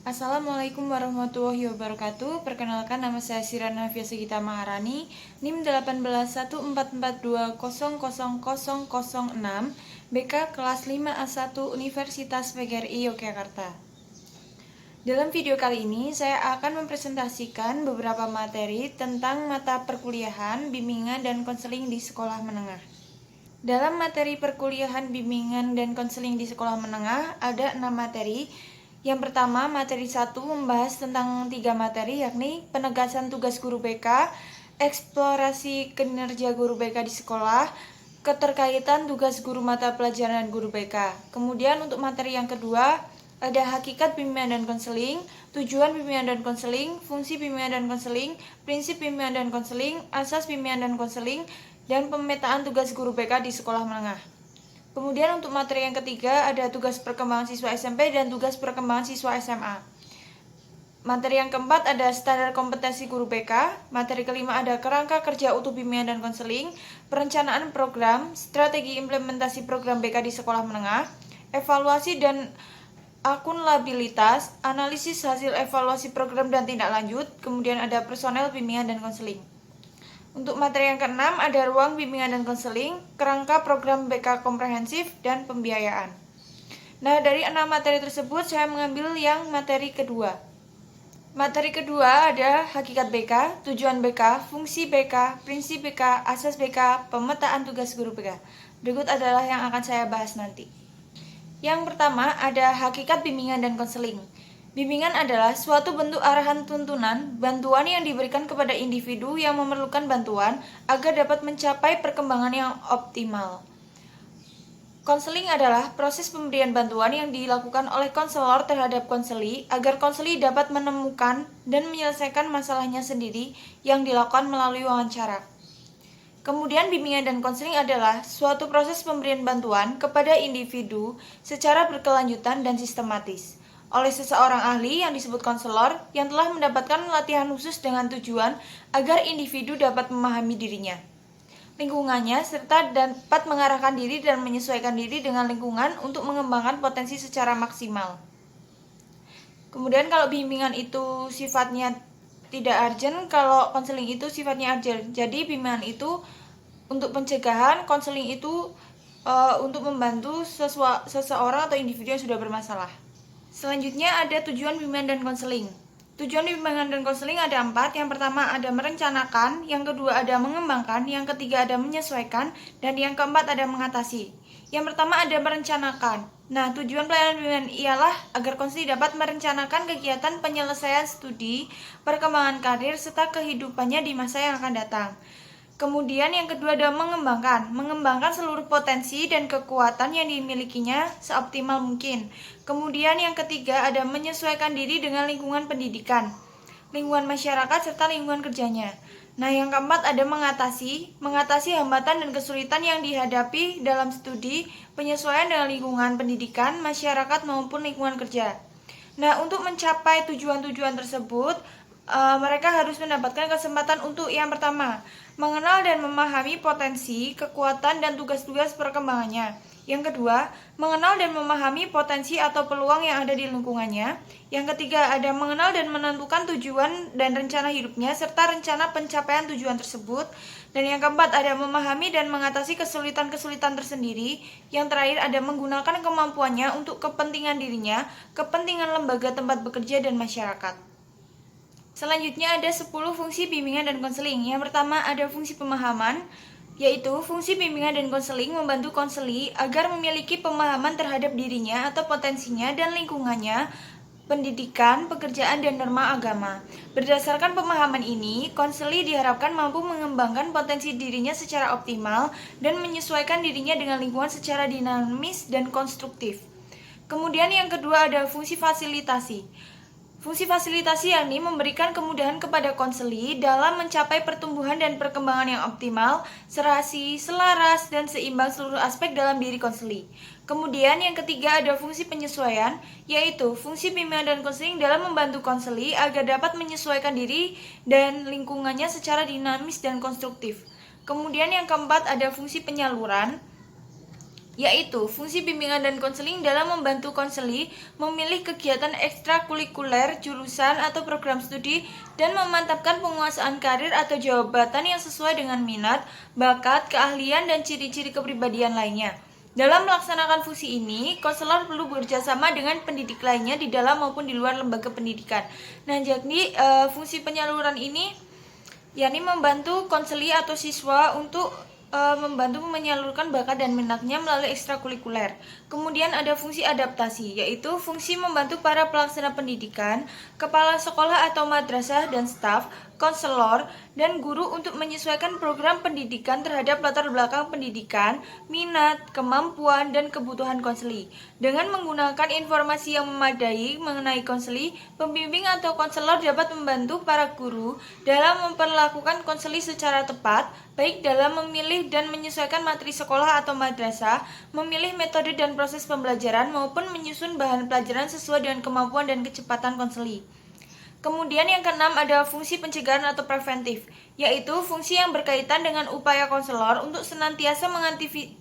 Assalamualaikum warahmatullahi wabarakatuh. Perkenalkan, nama saya Sirana Fiasegita Maharani, NIM 181442000006, BK kelas 5A1 Universitas PGRI Yogyakarta. Dalam video kali ini, saya akan mempresentasikan beberapa materi tentang mata perkuliahan, bimbingan, dan konseling di sekolah menengah. Dalam materi perkuliahan, bimbingan, dan konseling di sekolah menengah, ada 6 materi. Yang pertama, materi 1 membahas tentang 3 materi, yakni penegasan tugas guru BK, eksplorasi kinerja guru BK di sekolah, keterkaitan tugas guru mata pelajaran guru BK. Kemudian untuk materi yang kedua, ada hakikat bimbingan dan konseling, tujuan bimbingan dan konseling, fungsi bimbingan dan konseling, prinsip bimbingan dan konseling, asas bimbingan dan konseling, dan pemetaan tugas guru BK di sekolah menengah. Kemudian untuk materi yang ketiga ada tugas perkembangan siswa SMP dan tugas perkembangan siswa SMA. Materi yang keempat ada standar kompetensi guru BK. Materi kelima ada kerangka kerja utuh bimbingan dan konseling, perencanaan program, strategi implementasi program BK di sekolah menengah, evaluasi dan akuntabilitas, analisis hasil evaluasi program dan tindak lanjut, kemudian ada personel bimbingan dan konseling. Untuk materi yang keenam ada ruang bimbingan dan konseling, kerangka program BK komprehensif, dan pembiayaan. Nah, dari 6 materi tersebut saya mengambil yang materi kedua. Materi kedua ada hakikat BK, tujuan BK, fungsi BK, prinsip BK, asas BK, pemetaan tugas guru BK. Berikut adalah yang akan saya bahas nanti. Yang pertama ada hakikat bimbingan dan konseling. Bimbingan adalah suatu bentuk arahan tuntunan, bantuan yang diberikan kepada individu yang memerlukan bantuan agar dapat mencapai perkembangan yang optimal. Konseling adalah proses pemberian bantuan yang dilakukan oleh konselor terhadap konseli agar konseli dapat menemukan dan menyelesaikan masalahnya sendiri yang dilakukan melalui wawancara. Kemudian bimbingan dan konseling adalah suatu proses pemberian bantuan kepada individu secara berkelanjutan dan sistematis oleh seseorang ahli yang disebut konselor yang telah mendapatkan latihan khusus dengan tujuan agar individu dapat memahami dirinya, lingkungannya, serta dapat mengarahkan diri dan menyesuaikan diri dengan lingkungan untuk mengembangkan potensi secara maksimal. Kemudian kalau bimbingan itu sifatnya tidak urgent, kalau konseling itu sifatnya urgent. Jadi bimbingan itu untuk pencegahan, konseling itu untuk membantu seseorang atau individu yang sudah bermasalah. Selanjutnya ada tujuan bimbingan dan konseling. Tujuan bimbingan dan konseling ada 4. Yang pertama ada merencanakan, yang kedua ada mengembangkan, yang ketiga ada menyesuaikan, dan yang keempat ada mengatasi. Yang pertama ada merencanakan. Nah, tujuan pelayanan bimbingan ialah agar konseli dapat merencanakan kegiatan penyelesaian studi, perkembangan karir, serta kehidupannya di masa yang akan datang. Kemudian yang kedua adalah mengembangkan seluruh potensi dan kekuatan yang dimilikinya seoptimal mungkin. Kemudian yang ketiga ada menyesuaikan diri dengan lingkungan pendidikan, lingkungan masyarakat, serta lingkungan kerjanya. Nah, yang keempat ada mengatasi hambatan dan kesulitan yang dihadapi dalam studi, penyesuaian dengan lingkungan pendidikan, masyarakat maupun lingkungan kerja. Nah, untuk mencapai tujuan-tujuan tersebut, mereka harus mendapatkan kesempatan untuk yang pertama, mengenal dan memahami potensi, kekuatan, dan tugas-tugas perkembangannya. Yang kedua, mengenal dan memahami potensi atau peluang yang ada di lingkungannya. Yang ketiga, ada mengenal dan menentukan tujuan dan rencana hidupnya, serta rencana pencapaian tujuan tersebut. Dan yang keempat, ada memahami dan mengatasi kesulitan-kesulitan tersendiri. Yang terakhir, ada menggunakan kemampuannya untuk kepentingan dirinya, kepentingan lembaga tempat bekerja, dan masyarakat. Selanjutnya ada 10 fungsi bimbingan dan konseling. Yang pertama ada fungsi pemahaman, yaitu fungsi bimbingan dan konseling membantu konseli agar memiliki pemahaman terhadap dirinya atau potensinya dan lingkungannya, pendidikan, pekerjaan, dan norma agama. Berdasarkan pemahaman ini, konseli diharapkan mampu mengembangkan potensi dirinya secara optimal dan menyesuaikan dirinya dengan lingkungan secara dinamis dan konstruktif. Kemudian yang kedua ada fungsi fasilitasi. Fungsi fasilitasi yakni memberikan kemudahan kepada konseli dalam mencapai pertumbuhan dan perkembangan yang optimal, serasi, selaras, dan seimbang seluruh aspek dalam diri konseli. Kemudian yang ketiga ada fungsi penyesuaian, yaitu fungsi bimbingan dan konseling dalam membantu konseli agar dapat menyesuaikan diri dan lingkungannya secara dinamis dan konstruktif. Kemudian yang keempat ada fungsi penyaluran. yaitu fungsi bimbingan dan konseling dalam membantu konseli memilih kegiatan ekstrakurikuler, jurusan atau program studi, dan memantapkan penguasaan karir atau jabatan yang sesuai dengan minat, bakat, keahlian, dan ciri-ciri kepribadian lainnya. Dalam melaksanakan fungsi ini, konselor perlu bekerjasama dengan pendidik lainnya di dalam maupun di luar lembaga pendidikan. Nah, jadi fungsi penyaluran ini yakni membantu konseli atau siswa untuk membantu menyalurkan bakat dan minatnya melalui ekstrakurikuler. Kemudian ada fungsi adaptasi, yaitu fungsi membantu para pelaksana pendidikan, kepala sekolah atau madrasah dan staf, konselor, dan guru untuk menyesuaikan program pendidikan terhadap latar belakang pendidikan, minat, kemampuan, dan kebutuhan konseli. Dengan menggunakan informasi yang memadai mengenai konseli, pembimbing atau konselor dapat membantu para guru dalam memperlakukan konseli secara tepat, baik dalam memilih dan menyesuaikan materi sekolah atau madrasah, memilih metode dan proses pembelajaran, maupun menyusun bahan pelajaran sesuai dengan kemampuan dan kecepatan konseli. Kemudian yang keenam ada fungsi pencegahan atau preventif, yaitu fungsi yang berkaitan dengan upaya konselor untuk senantiasa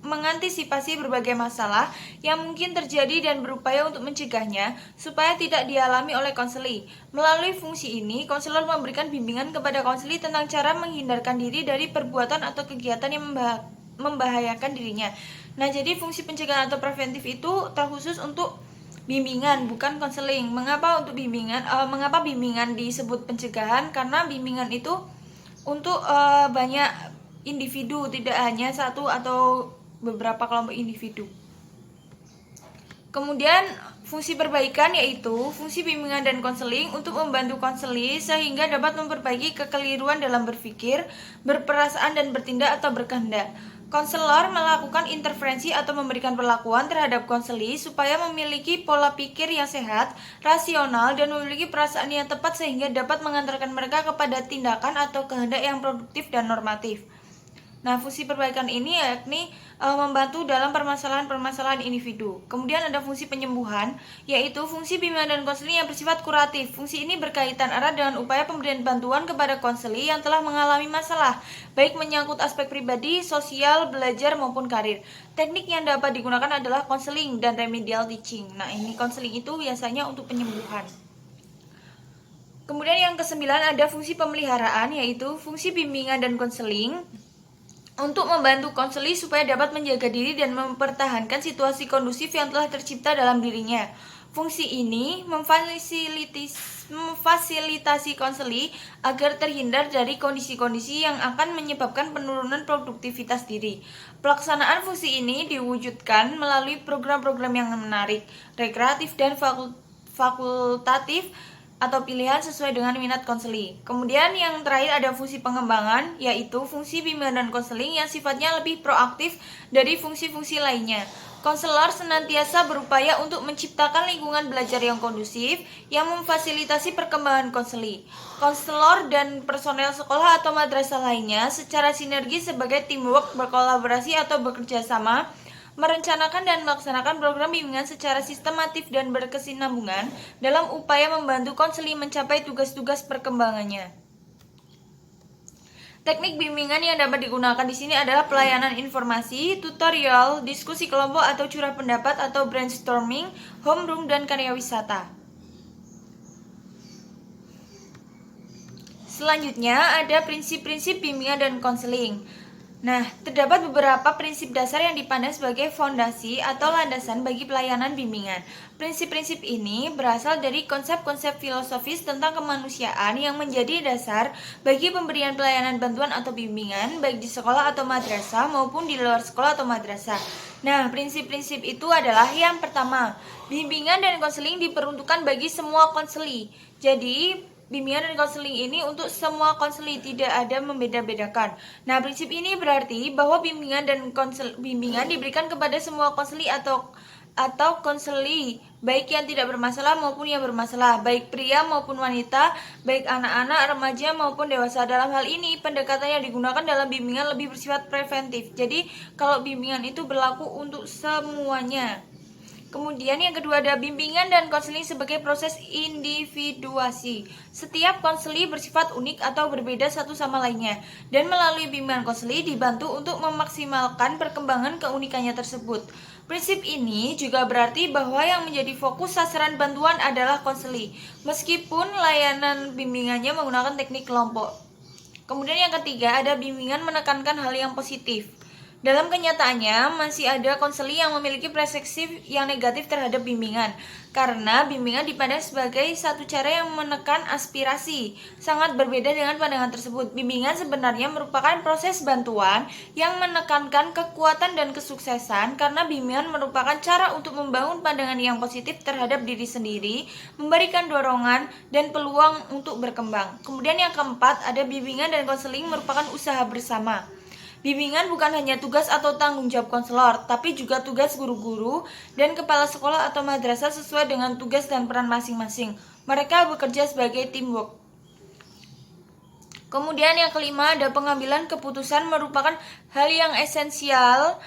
mengantisipasi berbagai masalah yang mungkin terjadi dan berupaya untuk mencegahnya supaya tidak dialami oleh konseli. Melalui fungsi ini, konselor memberikan bimbingan kepada konseli tentang cara menghindarkan diri dari perbuatan atau kegiatan yang membahayakan dirinya. Nah, jadi fungsi pencegahan atau preventif itu terkhusus untuk bimbingan, bukan konseling. Mengapa untuk bimbingan? Mengapa bimbingan disebut pencegahan? Karena bimbingan itu untuk banyak individu, tidak hanya satu atau beberapa kelompok individu. Kemudian fungsi perbaikan, yaitu fungsi bimbingan dan konseling untuk membantu konseli sehingga dapat memperbaiki kekeliruan dalam berpikir, berperasaan, dan bertindak atau berkehendak. Konselor melakukan intervensi atau memberikan perlakuan terhadap konseli supaya memiliki pola pikir yang sehat, rasional, dan memiliki perasaan yang tepat sehingga dapat mengantarkan mereka kepada tindakan atau kehendak yang produktif dan normatif. Nah, fungsi perbaikan ini yakni membantu dalam permasalahan-permasalahan individu. Kemudian ada fungsi penyembuhan, yaitu fungsi bimbingan dan konseling yang bersifat kuratif. Fungsi ini berkaitan erat dengan upaya pemberian bantuan kepada konseli yang telah mengalami masalah, baik menyangkut aspek pribadi, sosial, belajar, maupun karir. Teknik yang dapat digunakan adalah konseling dan remedial teaching. Nah, ini konseling itu biasanya untuk penyembuhan. Kemudian yang kesembilan ada fungsi pemeliharaan, yaitu fungsi bimbingan dan konseling untuk membantu konseli supaya dapat menjaga diri dan mempertahankan situasi kondusif yang telah tercipta dalam dirinya. Fungsi ini memfasilitasi konseli agar terhindar dari kondisi-kondisi yang akan menyebabkan penurunan produktivitas diri. Pelaksanaan fungsi ini diwujudkan melalui program-program yang menarik, rekreatif, dan fakultatif atau pilihan sesuai dengan minat konseli. Kemudian yang terakhir ada fungsi pengembangan, yaitu fungsi bimbingan dan konseling yang sifatnya lebih proaktif dari fungsi-fungsi lainnya. Konselor senantiasa berupaya untuk menciptakan lingkungan belajar yang kondusif yang memfasilitasi perkembangan konseli. Konselor dan personel sekolah atau madrasah lainnya secara sinergi sebagai teamwork, berkolaborasi atau bekerja sama merencanakan dan melaksanakan program bimbingan secara sistematif dan berkesinambungan dalam upaya membantu konseli mencapai tugas-tugas perkembangannya. Teknik bimbingan yang dapat digunakan di sini adalah pelayanan informasi, tutorial, diskusi kelompok atau curah pendapat atau brainstorming, homeroom, dan karya wisata. Selanjutnya ada prinsip-prinsip bimbingan dan konseling. Nah, terdapat beberapa prinsip dasar yang dipandang sebagai fondasi atau landasan bagi pelayanan bimbingan. Prinsip-prinsip ini berasal dari konsep-konsep filosofis tentang kemanusiaan yang menjadi dasar bagi pemberian pelayanan bantuan atau bimbingan baik di sekolah atau madrasah maupun di luar sekolah atau madrasah. Nah, prinsip-prinsip itu adalah yang pertama, bimbingan dan konseling diperuntukkan bagi semua konseli. Jadi, bimbingan dan konseling ini untuk semua konseli, tidak ada membeda-bedakan. Nah, prinsip ini berarti bahwa bimbingan diberikan kepada semua konseli atau konseli, baik yang tidak bermasalah maupun yang bermasalah, baik pria maupun wanita, baik anak-anak, remaja maupun dewasa. Dalam hal ini, pendekatan yang digunakan dalam bimbingan lebih bersifat preventif. Jadi, kalau bimbingan itu berlaku untuk semuanya. Kemudian yang kedua ada bimbingan dan konseling sebagai proses individuasi. Setiap konseli bersifat unik atau berbeda satu sama lainnya, dan melalui bimbingan konseli dibantu untuk memaksimalkan perkembangan keunikannya tersebut. Prinsip ini juga berarti bahwa yang menjadi fokus sasaran bantuan adalah konseli, meskipun layanan bimbingannya menggunakan teknik kelompok. Kemudian yang ketiga ada bimbingan menekankan hal yang positif. Dalam kenyataannya, masih ada konseli yang memiliki persepsi yang negatif terhadap bimbingan, karena bimbingan dipandang sebagai satu cara yang menekan aspirasi. Sangat berbeda dengan pandangan tersebut. Bimbingan sebenarnya merupakan proses bantuan yang menekankan kekuatan dan kesuksesan, karena bimbingan merupakan cara untuk membangun pandangan yang positif terhadap diri sendiri, memberikan dorongan dan peluang untuk berkembang. Kemudian yang keempat, ada bimbingan dan konseling merupakan usaha bersama. Bimbingan bukan hanya tugas atau tanggung jawab konselor, tapi juga tugas guru-guru dan kepala sekolah atau madrasah sesuai dengan tugas dan peran masing-masing. Mereka bekerja sebagai teamwork. Kemudian yang kelima ada pengambilan keputusan merupakan hal yang esensial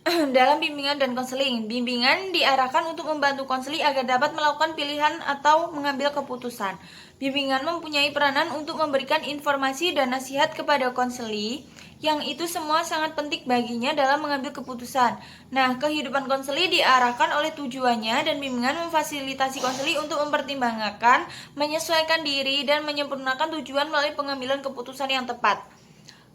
dalam bimbingan dan konseling. Bimbingan diarahkan untuk membantu konseli agar dapat melakukan pilihan atau mengambil keputusan. Bimbingan mempunyai peranan untuk memberikan informasi dan nasihat kepada konseli, yang itu semua sangat penting baginya dalam mengambil keputusan. Nah, kehidupan konseli diarahkan oleh tujuannya, dan bimbingan memfasilitasi konseli untuk mempertimbangkan, menyesuaikan diri, dan menyempurnakan tujuan melalui pengambilan keputusan yang tepat.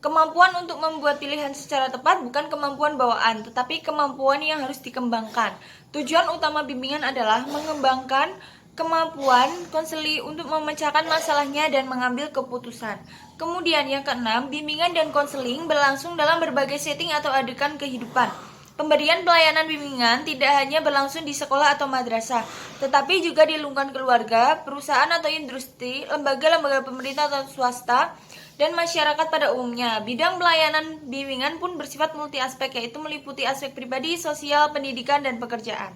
Kemampuan untuk membuat pilihan secara tepat bukan kemampuan bawaan, tetapi kemampuan yang harus dikembangkan. Tujuan utama bimbingan adalah mengembangkan kemampuan konseli untuk memecahkan masalahnya dan mengambil keputusan. Kemudian yang keenam, bimbingan dan konseling berlangsung dalam berbagai setting atau adegan kehidupan. Pemberian pelayanan bimbingan tidak hanya berlangsung di sekolah atau madrasah, tetapi juga di lingkungan keluarga, perusahaan atau industri, lembaga-lembaga pemerintah atau swasta, dan masyarakat pada umumnya. Bidang pelayanan bimbingan pun bersifat multi aspek, yaitu meliputi aspek pribadi, sosial, pendidikan, dan pekerjaan.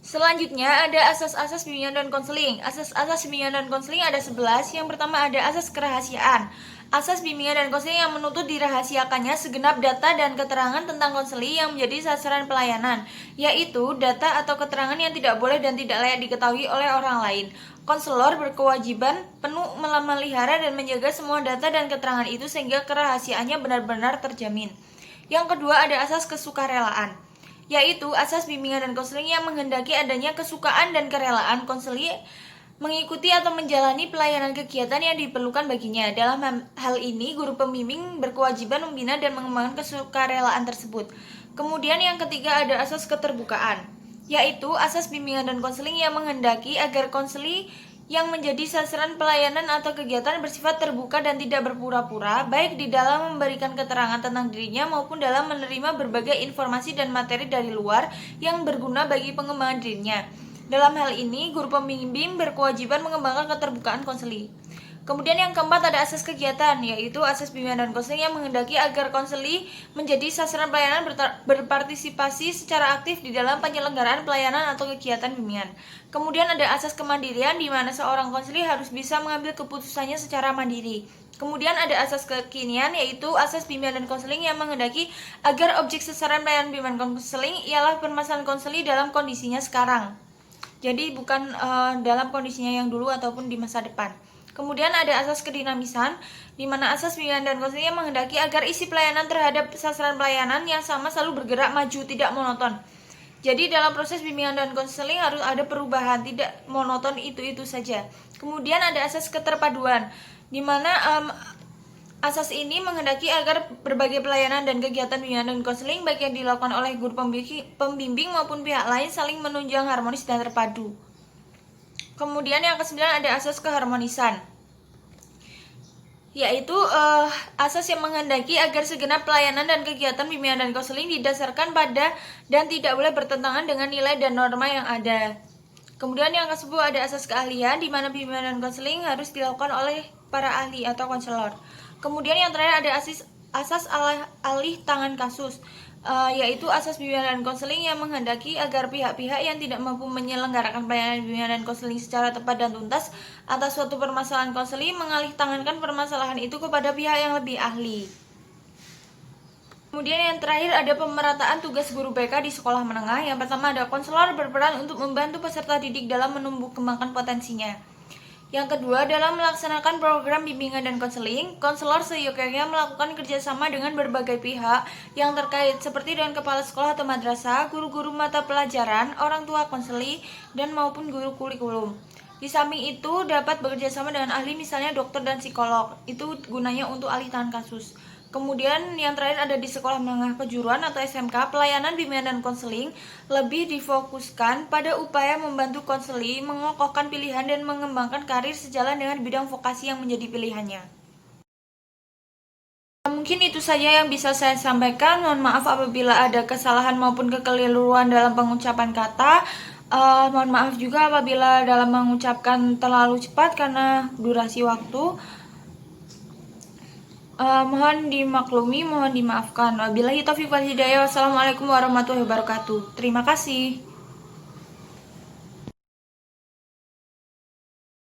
Selanjutnya ada asas-asas bimbingan dan konseling. Asas-asas bimbingan dan konseling ada 11. Yang pertama ada asas kerahasiaan. Asas bimbingan dan konseling yang menuntut dirahasiakannya segenap data dan keterangan tentang konseli yang menjadi sasaran pelayanan, yaitu data atau keterangan yang tidak boleh dan tidak layak diketahui oleh orang lain. Konselor berkewajiban penuh memelihara dan menjaga semua data dan keterangan itu sehingga kerahasiaannya benar-benar terjamin. Yang kedua ada asas kesukarelaan, yaitu asas bimbingan dan konseling yang menghendaki adanya kesukaan dan kerelaan konseli mengikuti atau menjalani pelayanan kegiatan yang diperlukan baginya. Dalam hal ini, guru pembimbing berkewajiban membina dan mengembangkan kesukarelaan tersebut. Kemudian yang ketiga ada asas keterbukaan, yaitu asas bimbingan dan konseling yang menghendaki agar konseli yang menjadi sasaran pelayanan atau kegiatan bersifat terbuka dan tidak berpura-pura, baik di dalam memberikan keterangan tentang dirinya maupun dalam menerima berbagai informasi dan materi dari luar yang berguna bagi pengembangan dirinya. Dalam hal ini, guru pembimbing berkewajiban mengembangkan keterbukaan konseli. Kemudian yang keempat ada asas kegiatan, yaitu asas bimbingan dan konseling yang menghendaki agar konseli menjadi sasaran pelayanan berpartisipasi secara aktif di dalam penyelenggaraan pelayanan atau kegiatan bimbingan. Kemudian ada asas kemandirian, di mana seorang konseli harus bisa mengambil keputusannya secara mandiri. Kemudian ada asas kekinian, yaitu asas bimbingan dan konseling yang menghendaki agar objek sasaran pelayanan bimbingan konseling ialah permasalahan konseli dalam kondisinya sekarang. Jadi bukan dalam kondisinya yang dulu ataupun di masa depan. Kemudian ada asas kedinamisan, di mana asas bimbingan dan konseling yang menghendaki agar isi pelayanan terhadap sasaran pelayanan yang sama selalu bergerak maju, tidak monoton. Jadi dalam proses bimbingan dan konseling harus ada perubahan, tidak monoton itu-itu saja. Kemudian ada asas keterpaduan, di mana asas ini menghendaki agar berbagai pelayanan dan kegiatan bimbingan dan konseling baik yang dilakukan oleh guru pembimbing maupun pihak lain saling menunjang harmonis dan terpadu. Kemudian yang kesembilan ada asas keharmonisan, yaitu asas yang menghendaki agar segenap pelayanan dan kegiatan bimbingan dan konseling didasarkan pada dan tidak boleh bertentangan dengan nilai dan norma yang ada. Kemudian yang ke-10 ada asas keahlian, di mana bimbingan dan konseling harus dilakukan oleh para ahli atau konselor. Kemudian yang terakhir ada asas alih tangan kasus, yaitu asas bimbingan dan konseling yang menghendaki agar pihak-pihak yang tidak mampu menyelenggarakan pelayanan bimbingan dan konseling secara tepat dan tuntas atas suatu permasalahan konseling mengalih tangankan permasalahan itu kepada pihak yang lebih ahli. Kemudian yang terakhir ada pemerataan tugas guru BK di sekolah menengah. Yang pertama ada konselor berperan untuk membantu peserta didik dalam menumbuh kembangkan potensinya. Yang kedua, dalam melaksanakan program bimbingan dan konseling, konselor seyogyanya melakukan kerjasama dengan berbagai pihak yang terkait, seperti dengan kepala sekolah atau madrasah, guru-guru mata pelajaran, orang tua konseli, dan maupun guru kurikulum. Di samping itu, dapat bekerjasama dengan ahli misalnya dokter dan psikolog. Itu gunanya untuk alih tahan kasus. Kemudian yang terakhir ada di sekolah menengah kejuruan atau SMK, pelayanan bimbingan dan konseling lebih difokuskan pada upaya membantu konseli mengokohkan pilihan dan mengembangkan karir sejalan dengan bidang vokasi yang menjadi pilihannya. Mungkin itu saja yang bisa saya sampaikan. Mohon maaf apabila ada kesalahan maupun kekeliruan dalam pengucapan kata. Mohon maaf juga apabila dalam mengucapkan terlalu cepat karena durasi waktu. Mohon dimaklumi, mohon dimaafkan. Wabillahi taufiq wal hidayah. Wassalamualaikum warahmatullahi wabarakatuh. Terima kasih.